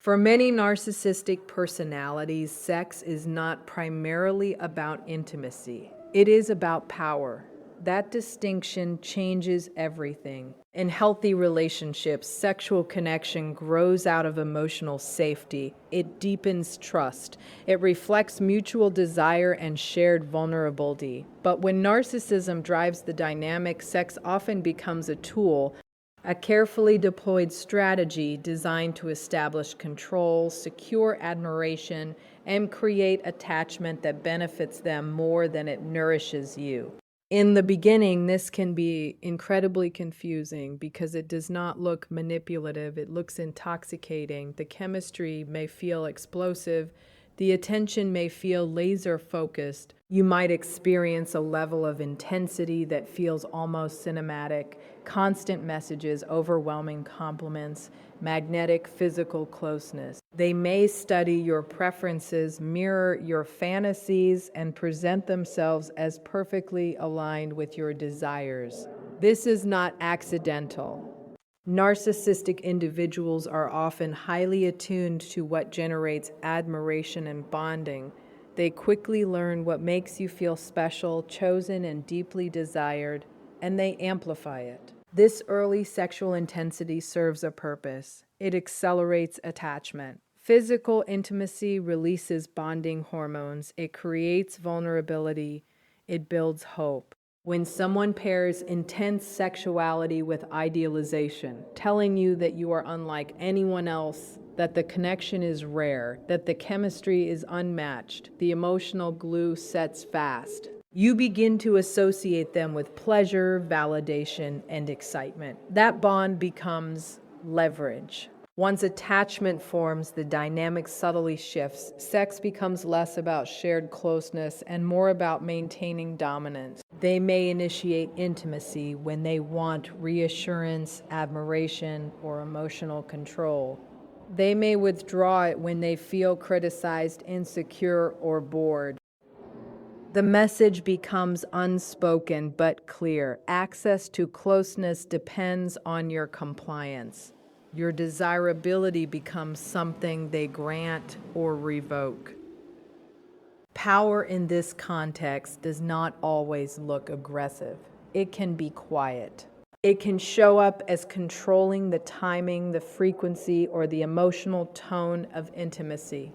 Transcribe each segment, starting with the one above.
For many narcissistic personalities, sex is not primarily about intimacy. It is about power. That distinction changes everything. In healthy relationships, sexual connection grows out of emotional safety. It deepens trust. It reflects mutual desire and shared vulnerability. But when narcissism drives the dynamic, sex often becomes a tool, a carefully deployed strategy designed to establish control, secure admiration, and create attachment that benefits them more than it nourishes you. In the beginning, this can be incredibly confusing because it does not look manipulative. It looks intoxicating. The chemistry may feel explosive. The attention may feel laser focused. You might experience a level of intensity that feels almost cinematic, constant messages, overwhelming compliments, magnetic physical closeness. They may study your preferences, mirror your fantasies, and present themselves as perfectly aligned with your desires. This is not accidental. Narcissistic individuals are often highly attuned to what generates admiration and bonding. They quickly learn what makes you feel special, chosen, and deeply desired, and they amplify it. This early sexual intensity serves a purpose. It accelerates attachment. Physical intimacy releases bonding hormones. It creates vulnerability. It builds hope. When someone pairs intense sexuality with idealization, telling you that you are unlike anyone else, that the connection is rare, that the chemistry is unmatched, the emotional glue sets fast, you begin to associate them with pleasure, validation, and excitement. That bond becomes leverage. Once attachment forms, the dynamic subtly shifts. Sex becomes less about shared closeness and more about maintaining dominance. They may initiate intimacy when they want reassurance, admiration, or emotional control. They may withdraw it when they feel criticized, insecure, or bored. The message becomes unspoken but clear. Access to closeness depends on your compliance. Your desirability becomes something they grant or revoke. Power in this context does not always look aggressive. It can be quiet. It can show up as controlling the timing, the frequency, or the emotional tone of intimacy.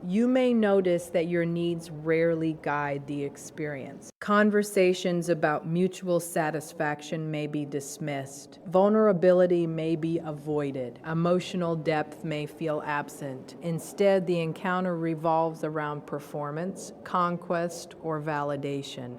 You may notice that your needs rarely guide the experience. Conversations about mutual satisfaction may be dismissed. Vulnerability may be avoided. Emotional depth may feel absent. Instead, the encounter revolves around performance, conquest, or validation.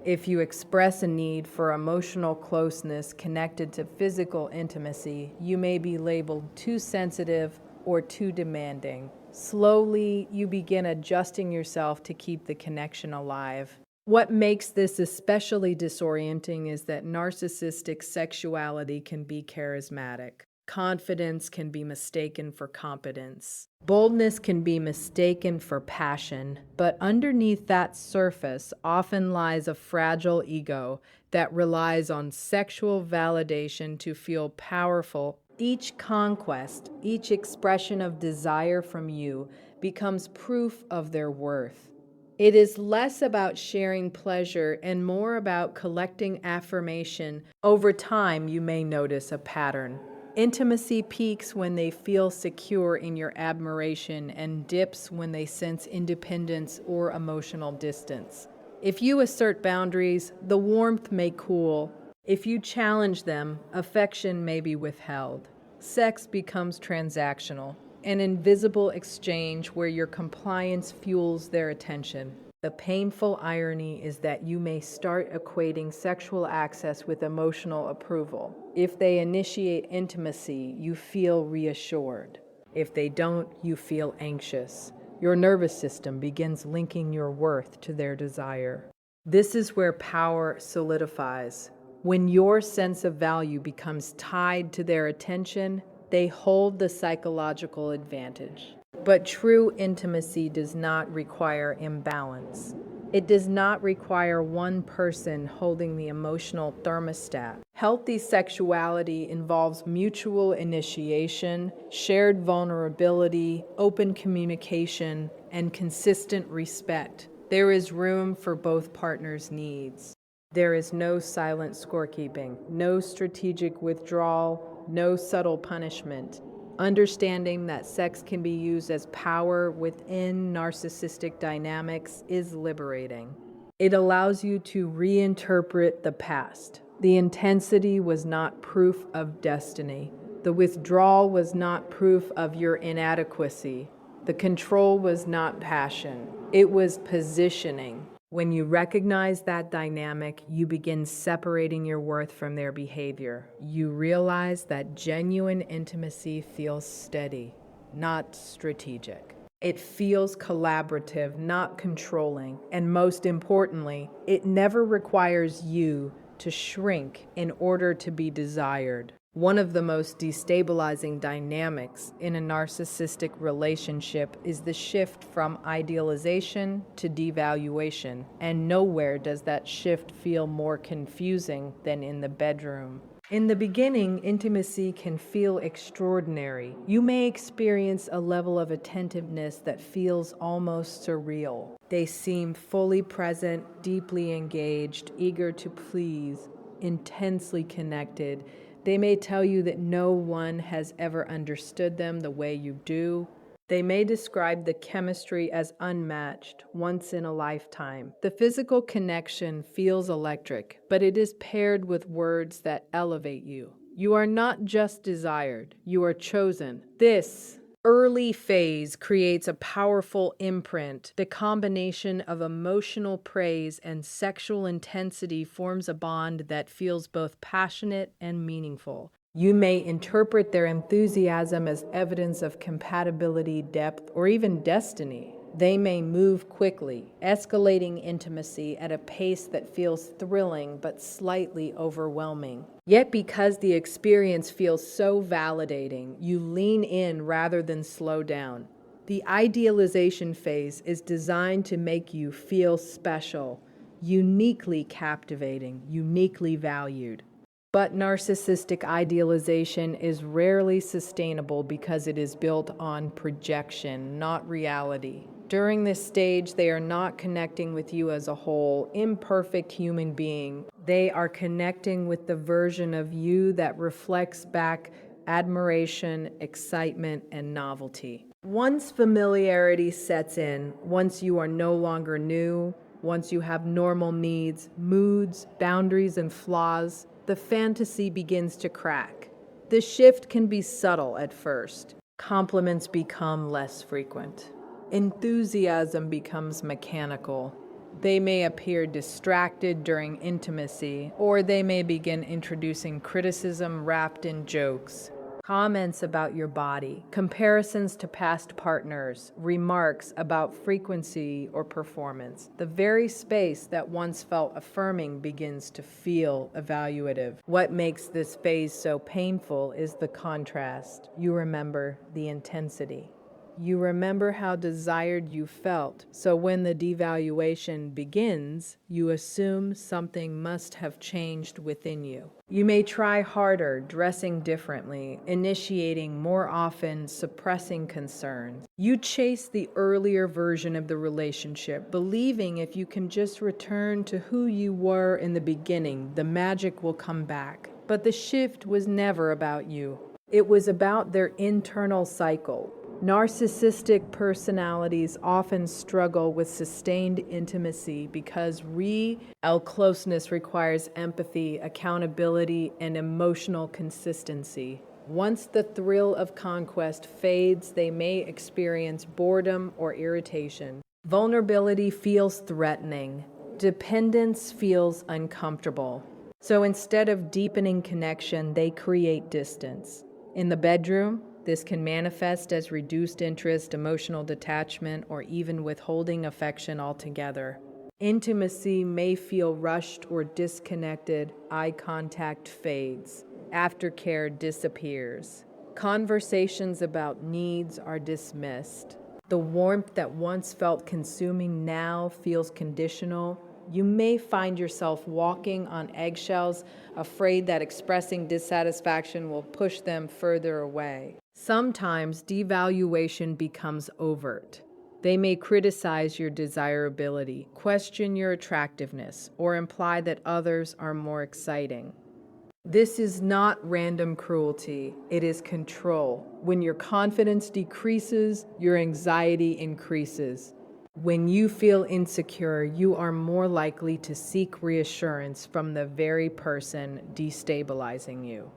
If you express a need for emotional closeness connected to physical intimacy, you may be labeled too sensitive or too demanding. Slowly, you begin adjusting yourself to keep the connection alive. What makes this especially disorienting is that narcissistic sexuality can be charismatic. Confidence can be mistaken for competence. Boldness can be mistaken for passion, but underneath that surface often lies a fragile ego that relies on sexual validation to feel powerful. Each conquest, each expression of desire from you becomes proof of their worth. It is less about sharing pleasure and more about collecting affirmation. Over time, you may notice a pattern. Intimacy peaks when they feel secure in your admiration and dips when they sense independence or emotional distance. If you assert boundaries, the warmth may cool. If you challenge them, affection may be withheld. Sex becomes transactional, an invisible exchange where your compliance fuels their attention. The painful irony is that you may start equating sexual access with emotional approval. If they initiate intimacy, you feel reassured. If they don't, you feel anxious. Your nervous system begins linking your worth to their desire. This is where power solidifies. When your sense of value becomes tied to their attention, they hold the psychological advantage. But true intimacy does not require imbalance. It does not require one person holding the emotional thermostat. Healthy sexuality involves mutual initiation, shared vulnerability, open communication, and consistent respect. There is room for both partners' needs. There is no silent scorekeeping, no strategic withdrawal, no subtle punishment. Understanding that sex can be used as power within narcissistic dynamics is liberating. It allows you to reinterpret the past. The intensity was not proof of destiny. The withdrawal was not proof of your inadequacy. The control was not passion. It was positioning. When you recognize that dynamic, you begin separating your worth from their behavior. You realize that genuine intimacy feels steady, not strategic. It feels collaborative, not controlling. And most importantly, it never requires you to shrink in order to be desired. One of the most destabilizing dynamics in a narcissistic relationship is the shift from idealization to devaluation, and nowhere does that shift feel more confusing than in the bedroom. In the beginning, intimacy can feel extraordinary. You may experience a level of attentiveness that feels almost surreal. They seem fully present, deeply engaged, eager to please, intensely connected. They may tell you that no one has ever understood them the way you do. They may describe the chemistry as unmatched, once in a lifetime. The physical connection feels electric, but it is paired with words that elevate you. You are not just desired, you are chosen. This early phase creates a powerful imprint. The combination of emotional praise and sexual intensity forms a bond that feels both passionate and meaningful. You may interpret their enthusiasm as evidence of compatibility, depth, or even destiny. They may move quickly, escalating intimacy at a pace that feels thrilling but slightly overwhelming. Yet because the experience feels so validating, you lean in rather than slow down. The idealization phase is designed to make you feel special, uniquely captivating, uniquely valued. But narcissistic idealization is rarely sustainable because it is built on projection, not reality. During this stage, they are not connecting with you as a whole, imperfect human being. They are connecting with the version of you that reflects back admiration, excitement, and novelty. Once familiarity sets in, once you are no longer new, once you have normal needs, moods, boundaries, and flaws, the fantasy begins to crack. The shift can be subtle at first. Compliments become less frequent. Enthusiasm becomes mechanical. They may appear distracted during intimacy, or they may begin introducing criticism wrapped in jokes. Comments about your body, comparisons to past partners, remarks about frequency or performance. The very space that once felt affirming begins to feel evaluative. What makes this phase so painful is the contrast. You remember the intensity. You remember how desired you felt, so when the devaluation begins, you assume something must have changed within you. You may try harder, dressing differently, initiating more often, suppressing concerns. You chase the earlier version of the relationship, believing if you can just return to who you were in the beginning, the magic will come back. But the shift was never about you. It was about their internal cycle. Narcissistic personalities often struggle with sustained intimacy because real closeness requires empathy, accountability, and emotional consistency. Once the thrill of conquest fades, they may experience boredom or irritation. Vulnerability feels threatening. Dependence feels uncomfortable. So instead of deepening connection, they create distance. In the bedroom, this can manifest as reduced interest, emotional detachment, or even withholding affection altogether. Intimacy may feel rushed or disconnected. Eye contact fades. Aftercare disappears. Conversations about needs are dismissed. The warmth that once felt consuming now feels conditional. You may find yourself walking on eggshells, afraid that expressing dissatisfaction will push them further away. Sometimes devaluation becomes overt. They may criticize your desirability, question your attractiveness, or imply that others are more exciting. This is not random cruelty, it is control. When your confidence decreases, your anxiety increases. When you feel insecure, you are more likely to seek reassurance from the very person destabilizing you.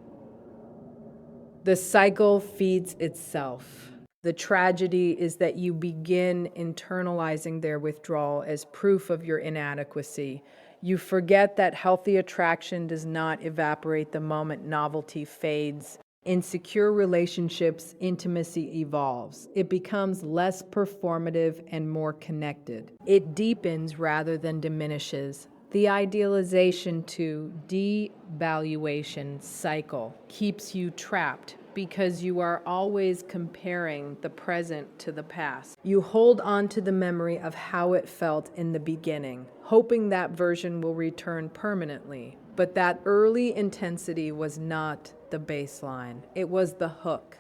The cycle feeds itself. The tragedy is that you begin internalizing their withdrawal as proof of your inadequacy. You forget that healthy attraction does not evaporate the moment novelty fades. In secure relationships, intimacy evolves. It becomes less performative and more connected. It deepens rather than diminishes. The idealization to devaluation cycle keeps you trapped because you are always comparing the present to the past. You hold on to the memory of how it felt in the beginning, hoping that version will return permanently. But that early intensity was not the baseline, it was the hook.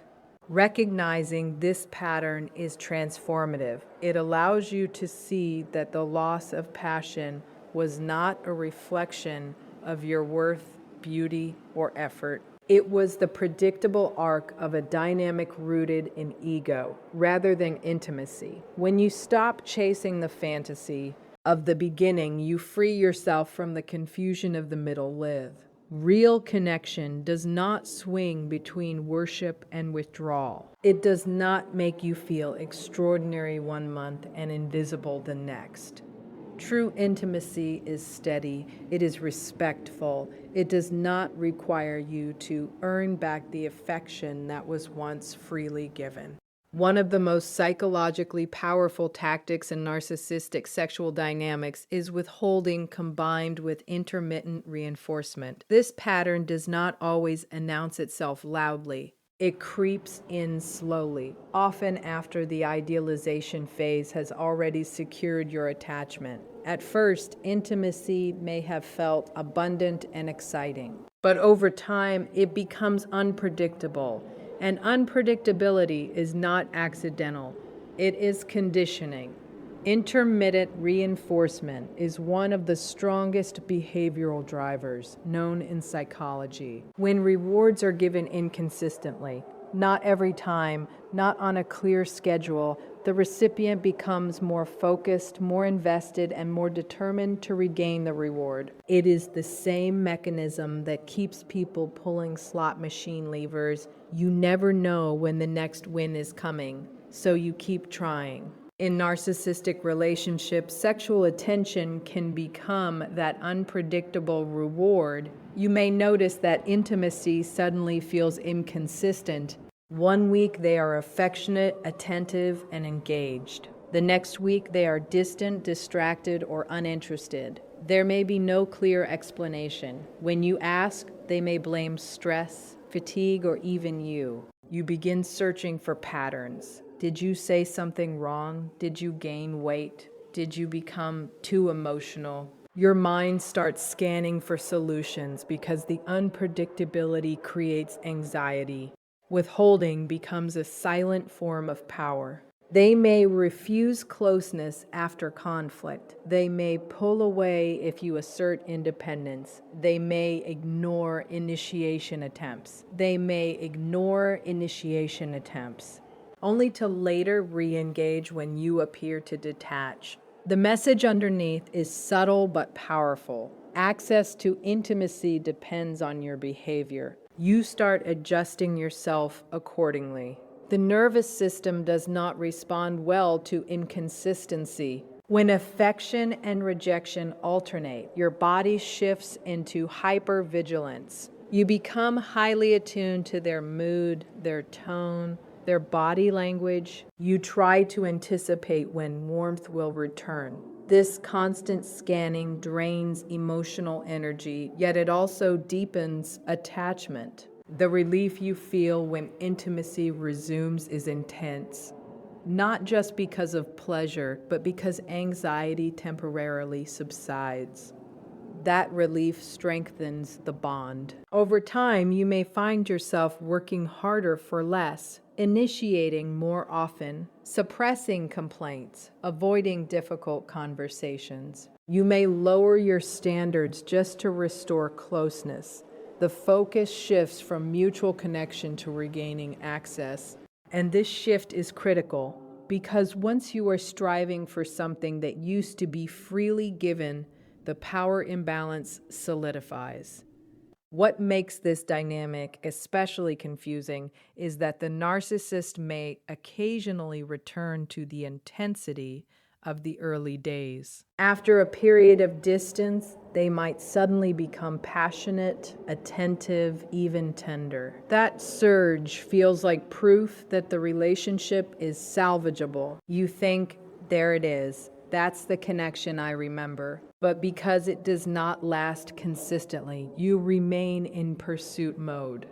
Recognizing this pattern is transformative. It allows you to see that the loss of passion was not a reflection of your worth, beauty, or effort. It was the predictable arc of a dynamic rooted in ego rather than intimacy. When you stop chasing the fantasy of the beginning, you free yourself from the confusion of the middle live. Real connection does not swing between worship and withdrawal. It does not make you feel extraordinary one month and invisible the next. True intimacy is steady, it is respectful, it does not require you to earn back the affection that was once freely given. One of the most psychologically powerful tactics in narcissistic sexual dynamics is withholding combined with intermittent reinforcement. This pattern does not always announce itself loudly. It creeps in slowly, often after the idealization phase has already secured your attachment. At first, intimacy may have felt abundant and exciting, but over time, it becomes unpredictable. And unpredictability is not accidental, it is conditioning. Intermittent reinforcement is one of the strongest behavioral drivers known in psychology. When rewards are given inconsistently, not every time, not on a clear schedule, the recipient becomes more focused, more invested, and more determined to regain the reward. It is the same mechanism that keeps people pulling slot machine levers. You never know when the next win is coming, so you keep trying. In narcissistic relationships, sexual attention can become that unpredictable reward. You may notice that intimacy suddenly feels inconsistent. One week they are affectionate, attentive, and engaged. The next week they are distant, distracted, or uninterested. There may be no clear explanation. When you ask, they may blame stress, fatigue, or even you. You begin searching for patterns. Did you say something wrong? Did you gain weight? Did you become too emotional? Your mind starts scanning for solutions because the unpredictability creates anxiety. Withholding becomes a silent form of power. They may refuse closeness after conflict. They may pull away if you assert independence. They may ignore initiation attempts. Only to later re-engage when you appear to detach. The message underneath is subtle but powerful. Access to intimacy depends on your behavior. You start adjusting yourself accordingly. The nervous system does not respond well to inconsistency. When affection and rejection alternate, your body shifts into hypervigilance. You become highly attuned to their mood, their tone, their body language. You try to anticipate when warmth will return. This constant scanning drains emotional energy, yet it also deepens attachment. The relief you feel when intimacy resumes is intense. not just because of pleasure, but because anxiety temporarily subsides. That relief strengthens the bond. Over time, you may find yourself working harder for less, initiating more often, suppressing complaints, avoiding difficult conversations. You may lower your standards just to restore closeness. The focus shifts from mutual connection to regaining access. And this shift is critical because once you are striving for something that used to be freely given, the power imbalance solidifies. What makes this dynamic especially confusing is that the narcissist may occasionally return to the intensity of the early days. After a period of distance, they might suddenly become passionate, attentive, even tender. That surge feels like proof that the relationship is salvageable. You think, there it is. That's the connection I remember. But because it does not last consistently, you remain in pursuit mode.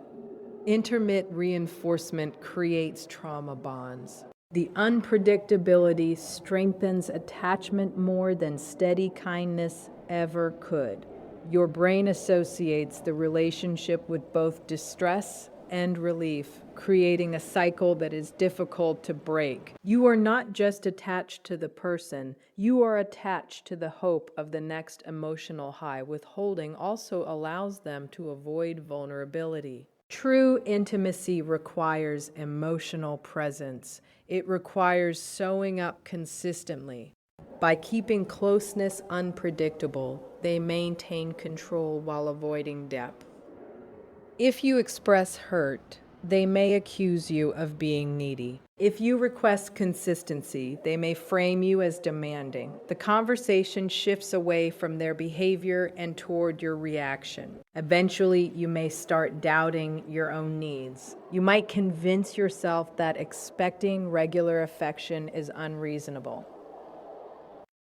Intermittent reinforcement creates trauma bonds. The unpredictability strengthens attachment more than steady kindness ever could. Your brain associates the relationship with both distress and relief, creating a cycle that is difficult to break. You are not just attached to the person, you are attached to the hope of the next emotional high. Withholding also allows them to avoid vulnerability. True intimacy requires emotional presence. It requires showing up consistently. By keeping closeness unpredictable, they maintain control while avoiding depth. If you express hurt, they may accuse you of being needy. If you request consistency, they may frame you as demanding. The conversation shifts away from their behavior and toward your reaction. Eventually, you may start doubting your own needs. You might convince yourself that expecting regular affection is unreasonable.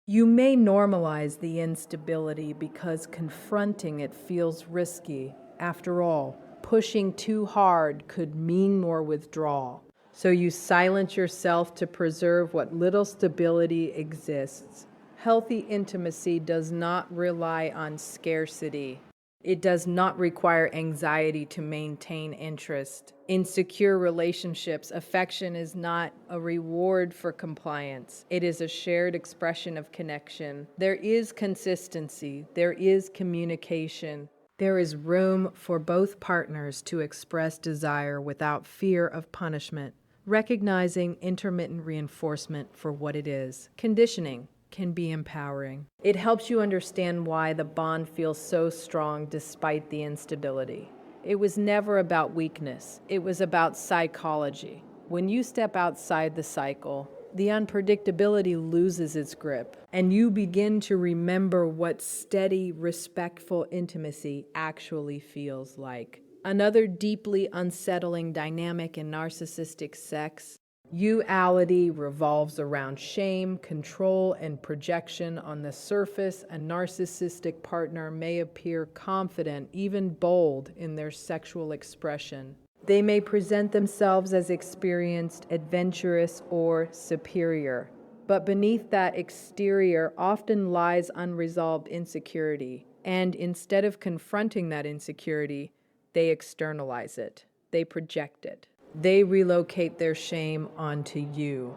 You may normalize the instability because confronting it feels risky. After all, pushing too hard could mean more withdrawal. So you silence yourself to preserve what little stability exists. Healthy intimacy does not rely on scarcity. It does not require anxiety to maintain interest. In secure relationships, affection is not a reward for compliance. It is a shared expression of connection. There is consistency. There is communication. There is room for both partners to express desire without fear of punishment. Recognizing intermittent reinforcement for what it is, conditioning, can be empowering. It helps you understand why the bond feels so strong despite the instability. It was never about weakness. It was about psychology. When you step outside the cycle, the unpredictability loses its grip, and you begin to remember what steady, respectful intimacy actually feels like. Another deeply unsettling dynamic in narcissistic sex, duality, revolves around shame, control, and projection. On the surface, a narcissistic partner may appear confident, even bold, in their sexual expression. They may present themselves as experienced, adventurous, or superior. But beneath that exterior often lies unresolved insecurity. And instead of confronting that insecurity, they externalize it. They project it. They relocate their shame onto you.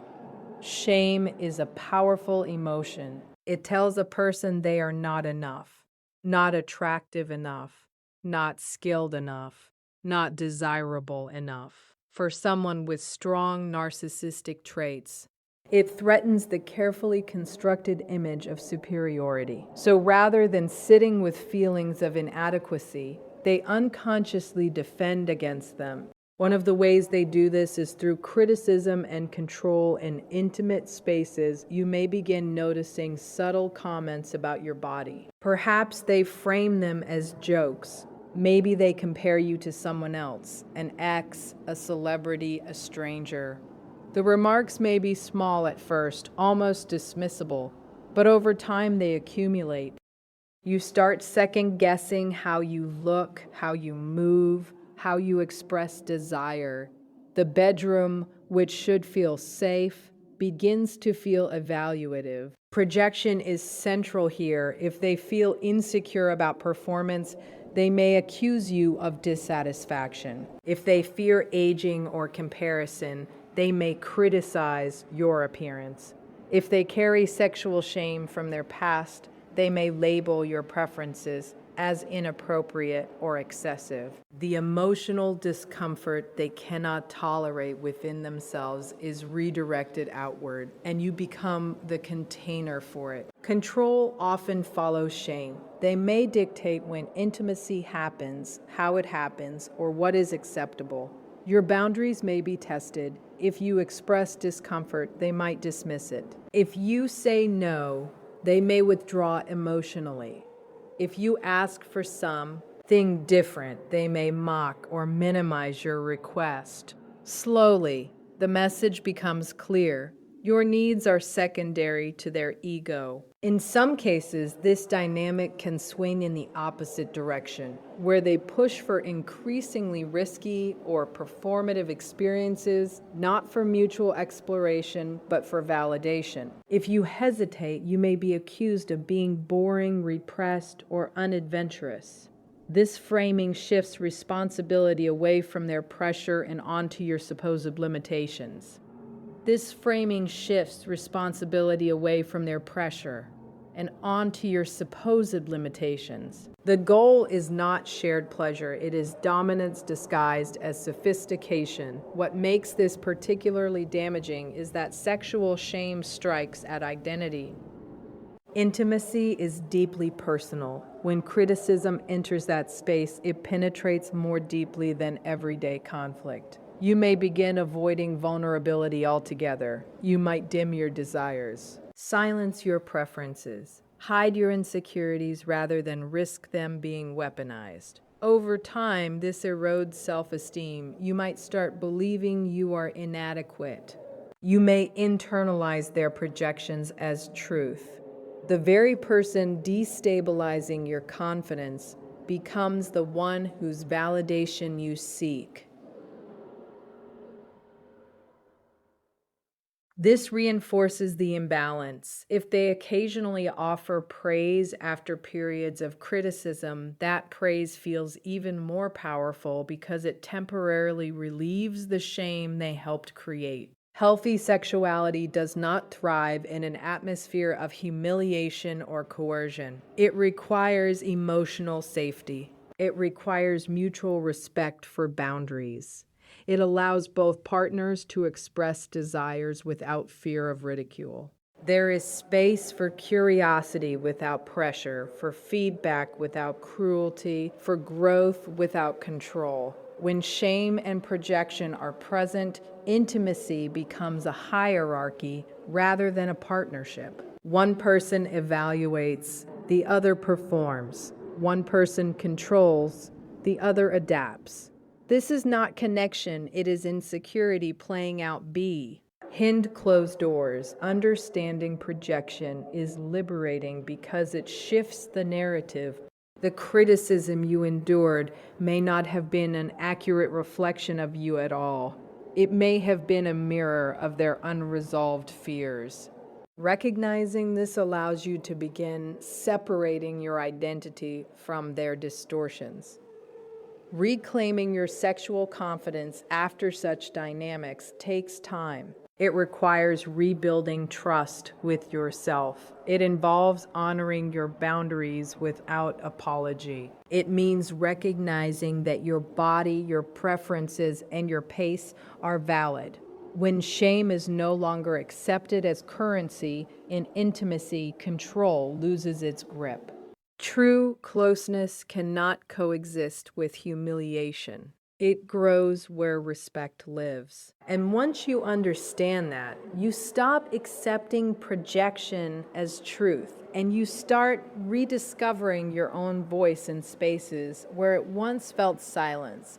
Shame is a powerful emotion. It tells a person they are not enough, not attractive enough, not skilled enough, not desirable enough. For someone with strong narcissistic traits, it threatens the carefully constructed image of superiority. So rather than sitting with feelings of inadequacy, they unconsciously defend against them. One of the ways they do this is through criticism and control in intimate spaces. You may begin noticing subtle comments about your body. Perhaps they frame them as jokes. Maybe they compare you to someone else, an ex, a celebrity, a stranger. The remarks may be small at first, almost dismissible, but over time they accumulate. You start second-guessing how you look, how you move, how you express desire. The bedroom, which should feel safe, begins to feel evaluative. Projection is central here. If they feel insecure about performance, they may accuse you of dissatisfaction. If they fear aging or comparison, they may criticize your appearance. If they carry sexual shame from their past, they may label your preferences as inappropriate or excessive. The emotional discomfort they cannot tolerate within themselves is redirected outward, and you become the container for it. Control often follows shame. They may dictate when intimacy happens, how it happens, or what is acceptable. Your boundaries may be tested. If you express discomfort, they might dismiss it. If you say no, they may withdraw emotionally. If you ask for something different, they may mock or minimize your request. Slowly, the message becomes clear. Your needs are secondary to their ego. In some cases, this dynamic can swing in the opposite direction, where they push for increasingly risky or performative experiences, not for mutual exploration, but for validation. If you hesitate, you may be accused of being boring, repressed, or unadventurous. This framing shifts responsibility away from their pressure and onto your supposed limitations. This framing shifts responsibility away from their pressure and onto your supposed limitations. The goal is not shared pleasure, it is dominance disguised as sophistication. What makes this particularly damaging is that sexual shame strikes at identity. Intimacy is deeply personal. When criticism enters that space, it penetrates more deeply than everyday conflict. You may begin avoiding vulnerability altogether. You might dim your desires. Silence your preferences. Hide your insecurities rather than risk them being weaponized. Over time, this erodes self-esteem. You might start believing you are inadequate. You may internalize their projections as truth. The very person destabilizing your confidence becomes the one whose validation you seek. This reinforces the imbalance. If they occasionally offer praise after periods of criticism, that praise feels even more powerful because it temporarily relieves the shame they helped create. Healthy sexuality does not thrive in an atmosphere of humiliation or coercion. It requires emotional safety. It requires mutual respect for boundaries. It allows both partners to express desires without fear of ridicule. There is space for curiosity without pressure, for feedback without cruelty, for growth without control. When shame and projection are present, intimacy becomes a hierarchy rather than a partnership. One person evaluates, the other performs. One person controls, the other adapts. This is not connection, it is insecurity playing out B. Hind closed doors. Understanding projection is liberating because it shifts the narrative. The criticism you endured may not have been an accurate reflection of you at all. It may have been a mirror of their unresolved fears. Recognizing this allows you to begin separating your identity from their distortions. Reclaiming your sexual confidence after such dynamics takes time. It requires rebuilding trust with yourself. It involves honoring your boundaries without apology. It means recognizing that your body, your preferences, and your pace are valid. When shame is no longer accepted as currency in intimacy, control loses its grip. True closeness cannot coexist with humiliation. It grows where respect lives. And once you understand that, you stop accepting projection as truth, and you start rediscovering your own voice in spaces where it once felt silence.